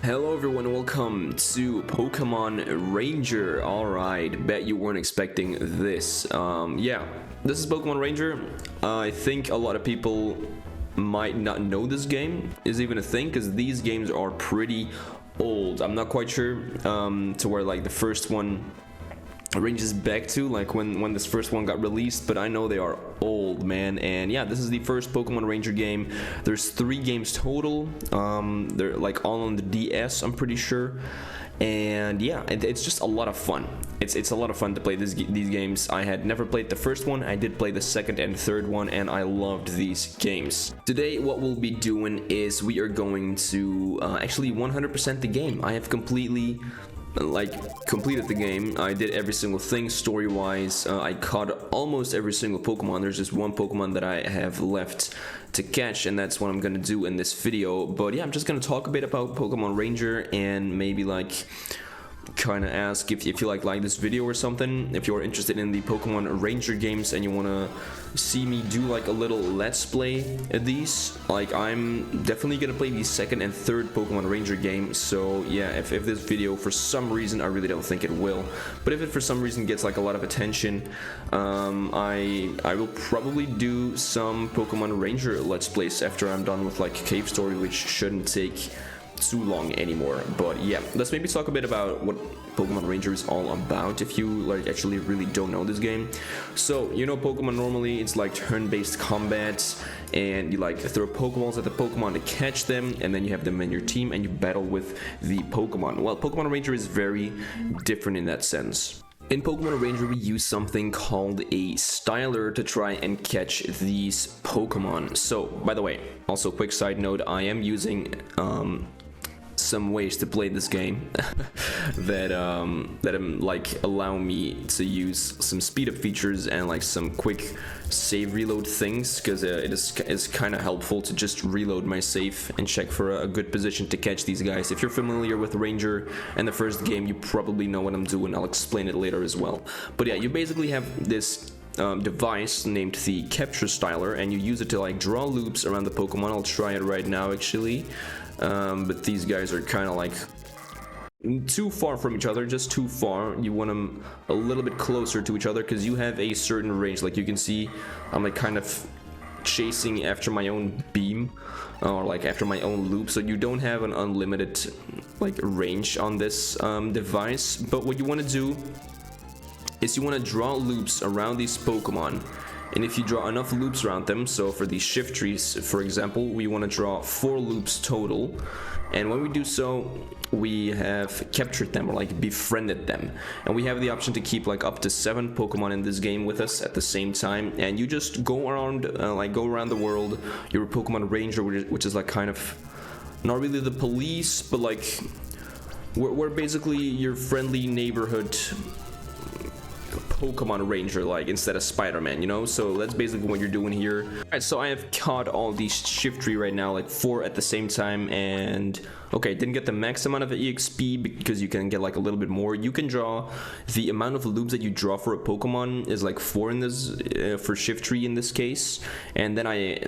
Hello everyone, welcome to Pokemon Ranger. Alright, bet you weren't expecting this. Yeah, this is Pokemon Ranger. I think a lot of people might not know this game is even a thing, because these games are pretty old. I'm not quite sure to where like the first one ranges back to, like when this first one got released, but I know they are old, man. And yeah, this is the first Pokemon Ranger game. There's 3 games total. They're like all on the DS, I'm pretty sure. And yeah, it's just a lot of fun. It's a lot of fun to play these games. I had never played the first one. I did play the second and third one, and I loved these games. Today, what we'll be doing is we are going to actually 100% the game. I have completed the game. I did every single thing story wise. I caught almost every single Pokemon. There's just one Pokemon that I have left to catch, and that's what I'm gonna do in this video. But yeah, I'm just gonna talk a bit about Pokemon Ranger and maybe like kind of ask if you like this video or something. If you're interested in the Pokemon Ranger games and you want to see me do like a little let's play at these, like I'm definitely gonna play the second and third Pokemon Ranger game. So yeah, if this video for some reason, I really don't think it will, but if it for some reason gets like a lot of attention, I will probably do some Pokemon Ranger let's plays after I'm done with like Cave Story, which shouldn't take too long anymore. But yeah, let's maybe talk a bit about what Pokemon Ranger is all about if you like actually really don't know this game. So you know, Pokemon normally it's like turn-based combat, and you like throw Pokeballs at the Pokemon to catch them, and then you have them in your team and you battle with the Pokemon. Well, Pokemon Ranger is very different in that sense. In Pokemon Ranger, we use something called a styler to try and catch these Pokemon. So, by the way, also quick side note, I am using some ways to play this game that like allow me to use some speed up features and like some quick save reload things, because it's kind of helpful to just reload my save and check for a good position to catch these guys. If you're familiar with Ranger and the first game, you probably know what I'm doing. I'll explain it later as well. But yeah, you basically have this device named the capture styler, and you use it to like draw loops around the Pokemon. I'll try it right now actually. But these guys are kind of like too far from each other, just too far. You want them a little bit closer to each other because you have a certain range. Like you can see, I'm like kind of chasing after my own beam, or like after my own loop, so you don't have an unlimited like range on this device. But what you want to do is you want to draw loops around these Pokemon. And if you draw enough loops around them, so for these shift trees, for example, we want to draw 4 loops total. And when we do so, we have captured them, or like befriended them. And we have the option to keep like up to 7 Pokemon in this game with us at the same time. And you just go around, go around the world. You're a Pokemon Ranger, which is like kind of not really the police, but like we're basically your friendly neighborhood Pokemon Ranger, like instead of Spider-Man, you know. So that's basically what you're doing here. Alright, so I have caught all these shift tree right now, like 4 at the same time, and okay, didn't get the max amount of EXP because you can get like a little bit more. You can draw the amount of loops that you draw for a Pokemon is like 4 in this for shift tree in this case. And then I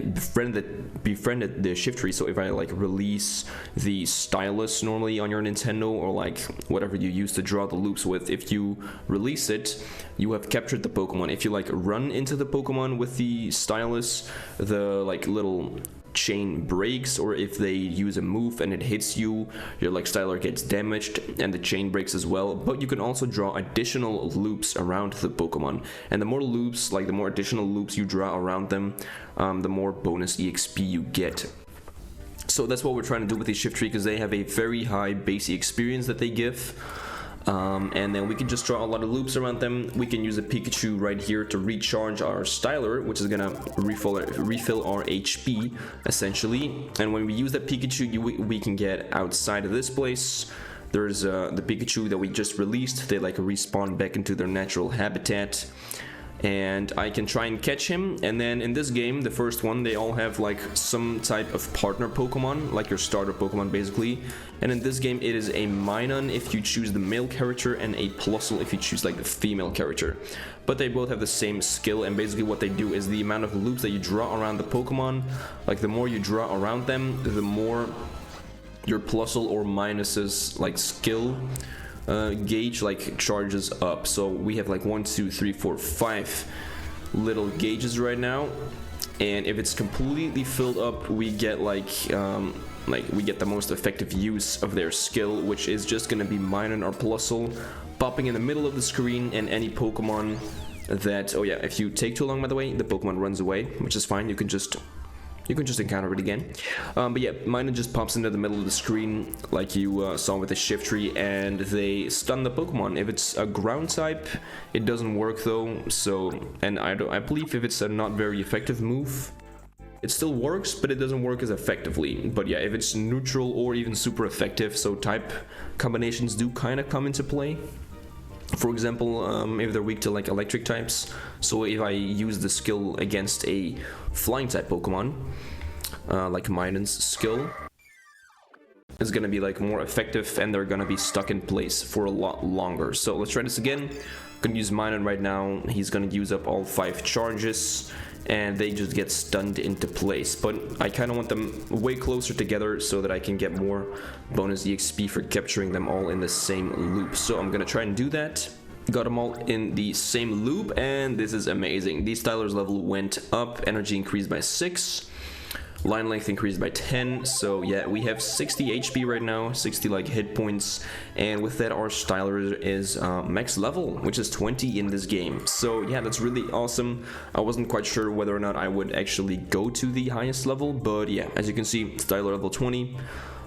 befriended the shift tree. So if I like release the stylus normally on your Nintendo, or like whatever you use to draw the loops with, if you release it, you have captured the Pokemon. If you like run into the Pokemon with the stylus, the like little chain breaks, or if they use a move and it hits you, your like styler gets damaged and the chain breaks as well. But you can also draw additional loops around the Pokemon, and the more loops, like the more additional loops you draw around them, the more bonus EXP you get. So that's what we're trying to do with the shift tree, because they have a very high base experience that they give. And then we can just draw a lot of loops around them. We can use a Pikachu right here to recharge our styler, which is gonna refill our HP essentially. And when we use that Pikachu, we can get outside of this place. There's the Pikachu that we just released. They like respawn back into their natural habitat, and I can try and catch him. And then in this game, the first one, they all have like some type of partner Pokemon, like your starter Pokemon basically. And in this game, it is a Minun if you choose the male character, and a Plusle if you choose like the female character. But they both have the same skill, and basically what they do is the amount of loops that you draw around the Pokemon, like the more you draw around them, the more your plusle or minuses like skill gauge like charges up. So we have like 1, 2, 3, 4, 5 little gauges right now, and if it's completely filled up, we get like we get the most effective use of their skill, which is just gonna be minor or plusle, popping in the middle of the screen, and any Pokemon that, oh yeah, if you take too long, by the way, the Pokemon runs away, which is fine. You can just encounter it again. But yeah, mine just pops into the middle of the screen like you saw with the Shiftry, and they stun the Pokemon. If it's a ground type, it doesn't work though. So, and I believe if it's a not very effective move, it still works, but it doesn't work as effectively. But yeah, if it's neutral or even super effective, so type combinations do kind of come into play. For example, if they're weak to like electric types, so if I use the skill against a flying type Pokemon, like Minun's skill, is gonna be like more effective, and they're gonna be stuck in place for a lot longer. So let's try this again. I'm gonna use Minun right now. He's gonna use up all 5 charges, and they just get stunned into place. But I kind of want them way closer together so that I can get more bonus EXP for capturing them all in the same loop. So I'm gonna try and do that. Got them all in the same loop, and this is amazing. The Styler's level went up, energy increased by 6, line length increased by 10. So yeah, we have 60 HP right now, 60 like hit points, and with that our Styler is max level, which is 20 in this game. So yeah, that's really awesome. I wasn't quite sure whether or not I would actually go to the highest level, but yeah, as you can see, Styler level 20,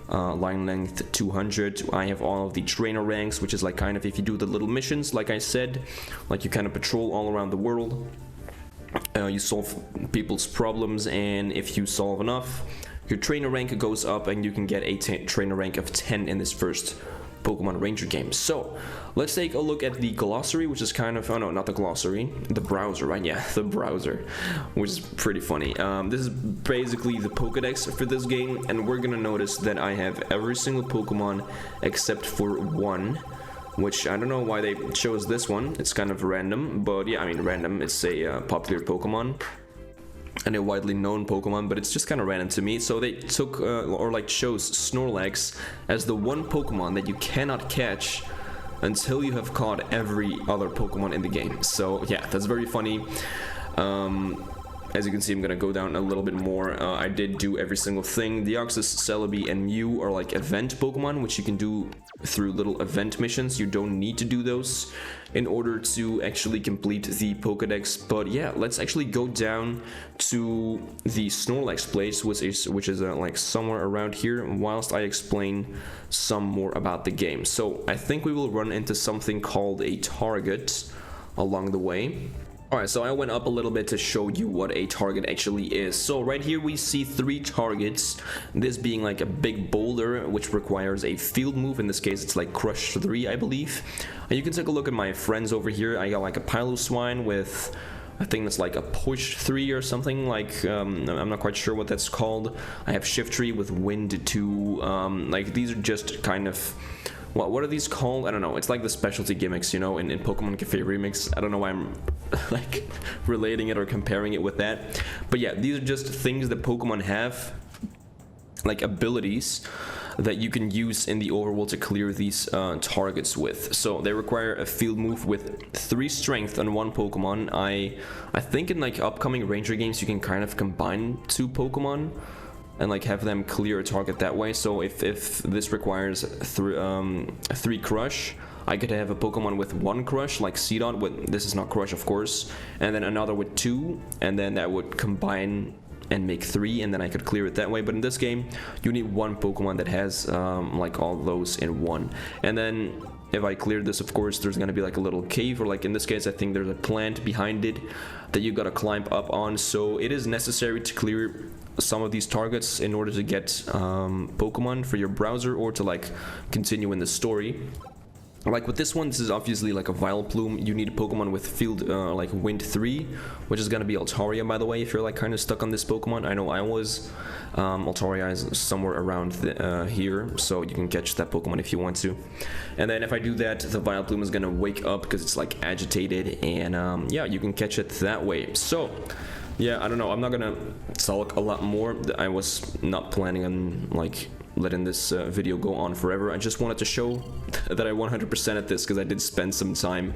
line length 200. I have all of the trainer ranks, which is like kind of if you do the little missions, like I said, like you kind of patrol all around the world. You solve people's problems, and if you solve enough, your trainer rank goes up, and you can get a trainer rank of 10 in this first Pokemon Ranger game. So let's take a look at the glossary, which is kind of, oh no, not the glossary, the browser, right? Yeah, the browser, which is pretty funny. This is basically the Pokedex for this game, and we're gonna notice that I have every single Pokemon except for one, which I don't know why they chose this one. It's kind of random, but yeah, I mean random. It's a popular Pokemon and a widely known Pokemon, but it's just kind of random to me. So they took or like chose Snorlax as the one Pokemon that you cannot catch until you have caught every other Pokemon in the game. So yeah, that's very funny. As you can see, I'm gonna go down a little bit more. I did do every single thing. Deoxys, Celebi, and Mew are like event Pokemon, which you can do through little event missions. You don't need to do those in order to actually complete the Pokedex. But yeah, let's actually go down to the Snorlax place, which is like somewhere around here, whilst I explain some more about the game. So I think we will run into something called a target along the way. Alright, so I went up a little bit to show you what a target actually is. So right here we see 3 targets, this being like a big boulder which requires a field move. In this case it's like Crush 3, I believe. And you can take a look at my friends over here. I got like a Piloswine with, I think that's like a Push 3 or something, like I'm not quite sure what that's called. I have Shiftry with Wind 2. Like these are just kind of, what are these called? I don't know. It's like the specialty gimmicks, you know, in Pokemon Cafe Remix. I don't know why I'm like relating it or comparing it with that. But yeah, these are just things that Pokemon have, like abilities that you can use in the overworld to clear these targets with. So they require a field move with 3 strength on one Pokemon. I think in like upcoming Ranger games you can kind of combine 2 Pokemon and like have them clear a target that way. So if this requires 3 Crush, I could have a Pokemon with 1 Crush, like Seedot, with, this is not Crush of course, and then another with 2, and then that would combine and make 3, and then I could clear it that way. But in this game you need 1 Pokemon that has like all those in one. And then if I clear this, of course there's gonna be like a little cave, or like in this case I think there's a plant behind it that you gotta climb up on. So it is necessary to clear some of these targets in order to get Pokemon for your browser, or to like continue in the story. Like with this one, this is obviously like a Vileplume. You need a Pokemon with field like Wind 3, which is gonna be Altaria, by the way, if you're like kind of stuck on this Pokemon. I know I was. Altaria is somewhere around here, so you can catch that Pokemon if you want to. And then if I do that, the Vileplume is gonna wake up because it's like agitated, and yeah, you can catch it that way. So yeah, I don't know, I'm not gonna talk a lot more. I was not planning on like letting this video go on forever. I just wanted to show that I 100% at this because I did spend some time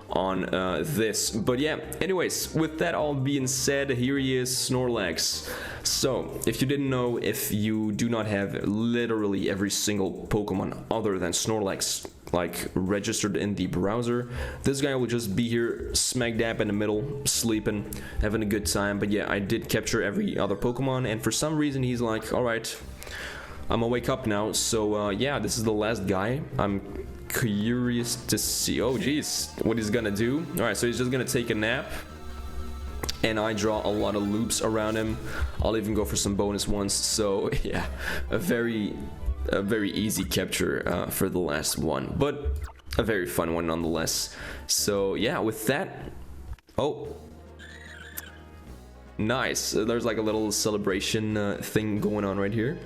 on this. But yeah, anyways, with that all being said, here he is, Snorlax. So, if you didn't know, if you do not have literally every single Pokemon other than Snorlax like registered in the browser, this guy will just be here smack dab in the middle, sleeping, having a good time. But yeah, I did capture every other Pokemon, and for some reason he's like, alright, I'm gonna wake up now. So yeah, this is the last guy. I'm curious to see, oh geez, what he's gonna do. Alright, so he's just gonna take a nap, and I draw a lot of loops around him. I'll even go for some bonus ones. So yeah, a very easy capture for the last one, but a very fun one nonetheless. So yeah, with that, oh nice, there's like a little celebration thing going on right here.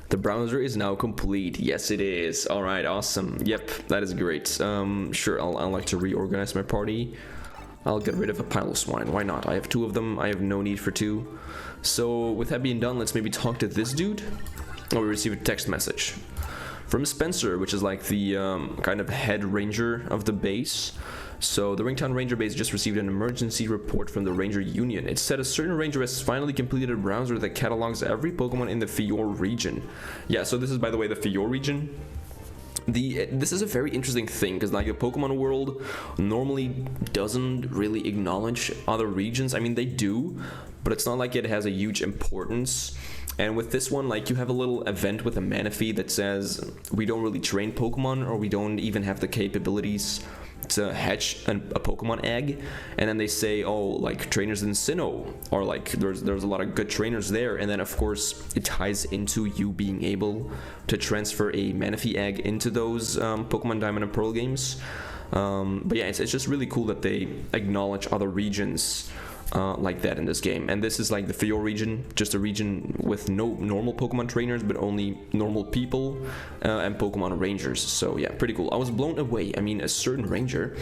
The browser is now complete. Yes, it is. All right, awesome. Yep, that is great. Sure, I'll like to reorganize my party. I'll get rid of a pile of swine. Why not? I have 2 of them. I have no need for 2. So with that being done, let's maybe talk to this dude. Oh, we received a text message from Spencer, which is like the kind of head ranger of the base. So the Ringtown Ranger base just received an emergency report from the Ranger Union. It said a certain ranger has finally completed a browser that catalogs every Pokemon in the Fior region. Yeah, so this is, by the way, the Fior region. This is a very interesting thing because like the Pokemon world normally doesn't really acknowledge other regions. I mean, they do, but it's not like it has a huge importance. And with this one, like, you have a little event with a Manaphy that says we don't really train Pokemon, or we don't even have the capabilities to hatch a Pokemon egg. And then they say, oh, like, trainers in Sinnoh, or like there's a lot of good trainers there. And then of course it ties into you being able to transfer a Manaphy egg into those Pokemon Diamond and Pearl games. But yeah, it's just really cool that they acknowledge other regions like that in this game. And this is like the Fior region, just a region with no normal Pokemon trainers, but only normal people and Pokemon Rangers. So yeah, pretty cool. I was blown away. I mean, a certain ranger.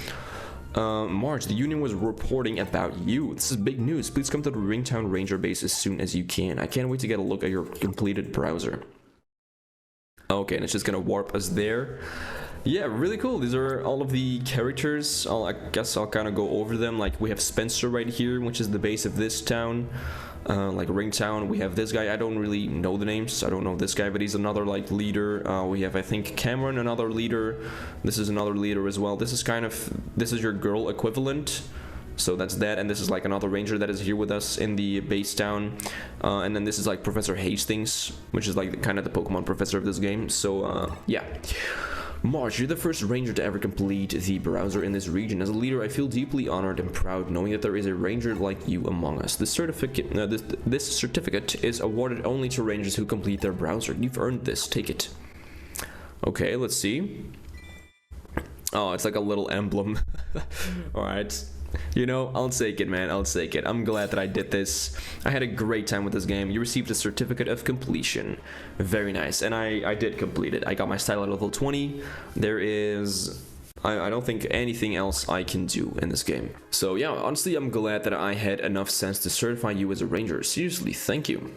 March, the Union was reporting about you. This is big news. Please come to the Ringtown Ranger base as soon as you can. I can't wait to get a look at your completed browser. Okay, and it's just gonna warp us there. Yeah, really cool. These are all of the characters. I guess I'll kind of go over them. Like, we have Spencer right here, which is the base of this town. Like Ringtown, we have this guy. I don't really know the names. I don't know this guy, but he's another like leader. We have, I think, Cameron, another leader. This is another leader as well. This is your girl equivalent. So that's that, and this is like another ranger that is here with us in the base town. And then this is like Professor Hastings, which is like kind of the Pokemon professor of this game. So yeah. March, you're the first ranger to ever complete the browser in this region. As a leader, I feel deeply honored and proud knowing that there is a ranger like you among us. This certificate is awarded only to rangers who complete their browser. You've earned this. Take it. Okay, let's see. Oh, it's like a little emblem. All right. You know, I'll take it, man. I'll take it. I'm glad that I did this. I had a great time with this game. You received a certificate of completion. Very nice. And I did complete it. I got my style at level 20. There is... I don't think anything else I can do in this game. So yeah, honestly, I'm glad that I had enough sense to certify you as a ranger. Seriously, thank you.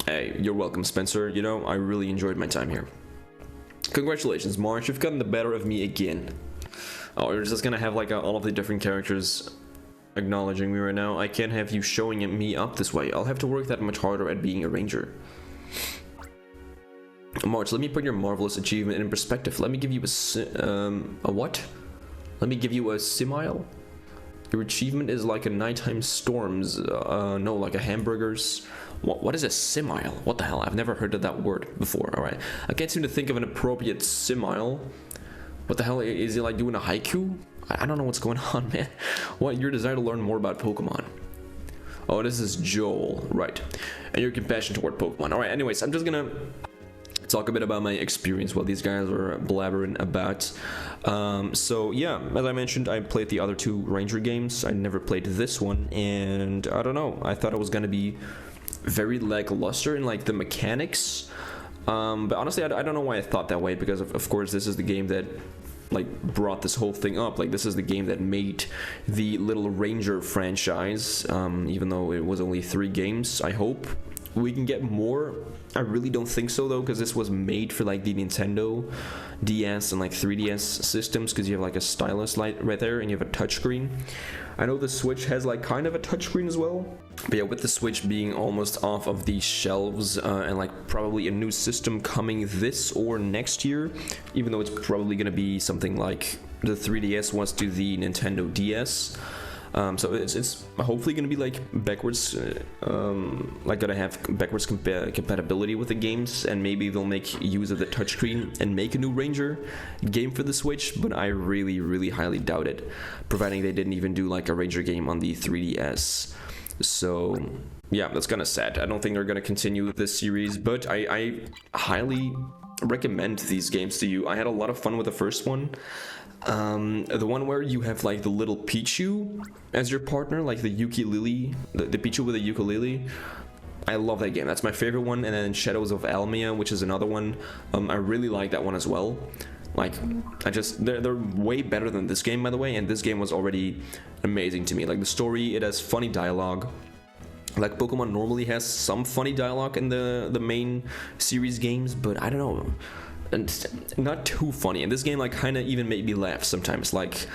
Hey, you're welcome, Spencer. You know, I really enjoyed my time here. Congratulations, March. You've gotten the better of me again. Oh, we're just gonna have like all of the different characters acknowledging me right now. I can't have you showing me up this way. I'll have to work that much harder at being a ranger. March, let me put your marvelous achievement in perspective. Let me give you a what? Let me give you a simile. Your achievement is like a nighttime storms. No, like a hamburgers. What is a simile? What the hell? I've never heard of that word before. All right, I can't seem to think of an appropriate simile. What the hell, is he like doing a haiku? I don't know what's going on, man. What, your desire to learn more about Pokemon? Oh, this is Joel, right. And your compassion toward Pokemon. All right, anyways, I'm just gonna talk a bit about my experience while these guys are blabbering about. So yeah, as I mentioned, I played the other 2 Ranger games. I never played this one, and I don't know. I thought it was gonna be very lackluster in like the mechanics. But honestly, I don't know why I thought that way, because of course this is the game that like brought this whole thing up. Like, this is the game that made the Little Ranger franchise, even though it was only 3 games, I hope, we can get more. I really don't think so though, because this was made for like the Nintendo DS and like 3DS systems, because you have like a stylus light right there and you have a touchscreen. I know the Switch has like kind of a touchscreen as well, but yeah, with the Switch being almost off of the shelves and like probably a new system coming this or next year, even though it's probably gonna be something like the 3DS was to the Nintendo DS. So it's hopefully going to be like backwards, like gonna have backwards compatibility with the games, and maybe they'll make use of the touchscreen and make a new Ranger game for the Switch, but I really highly doubt it, providing they didn't even do like a Ranger game on the 3DS. So yeah, that's kind of sad. I don't think they're going to continue this series, but I highly recommend these games to you. I had a lot of fun with the first one. The one where you have like the little Pichu as your partner, like the ukulele, the Pichu with a ukulele. I love that game. That's my favorite one. And then Shadows of Almia, which is another one. I really like that one as well. Like, they're way better than this game, by the way. And this game was already amazing to me. Like the story, it has funny dialogue. Like Pokemon normally has some funny dialogue in the main series games, but I don't know. And not too funny, and this game like kind of even made me laugh sometimes, like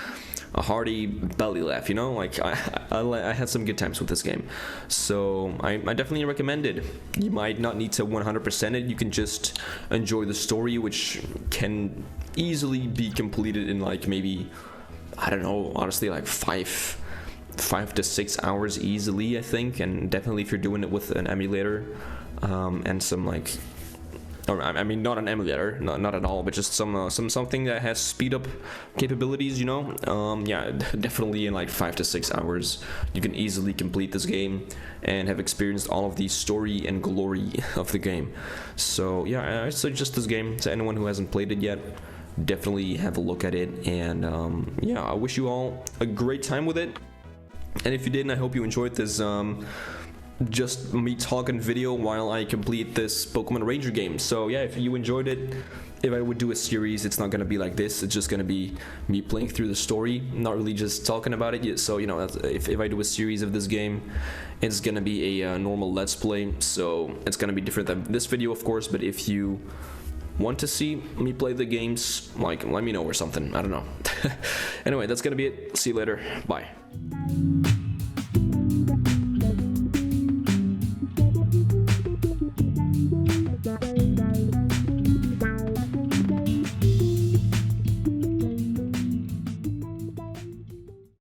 a hearty belly laugh, you know. Like I had some good times with this game, so I definitely recommend it. You might not need to 100% it. You can just enjoy the story, which can easily be completed in like maybe, I don't know, honestly, like 5 to 6 hours easily, I think. And definitely if you're doing it with an emulator and some like, or I mean, not an emulator, not at all, but just something that has speed up capabilities, you know. Yeah, definitely in like 5 to 6 hours, you can easily complete this game and have experienced all of the story and glory of the game. So yeah, I suggest this game to anyone who hasn't played it yet. Definitely have a look at it, and yeah, I wish you all a great time with it. And if you didn't, I hope you enjoyed this. Just me talking video while I complete this Pokemon Ranger game. So yeah, if you enjoyed it, if I would do a series, it's not gonna be like this. It's just gonna be me playing through the story, not really just talking about it. So you know, if I do a series of this game, it's gonna be a normal Let's Play. So it's gonna be different than this video, of course. But if you want to see me play the games, like, let me know or something. I don't know. Anyway, that's gonna be it. See you later. Bye.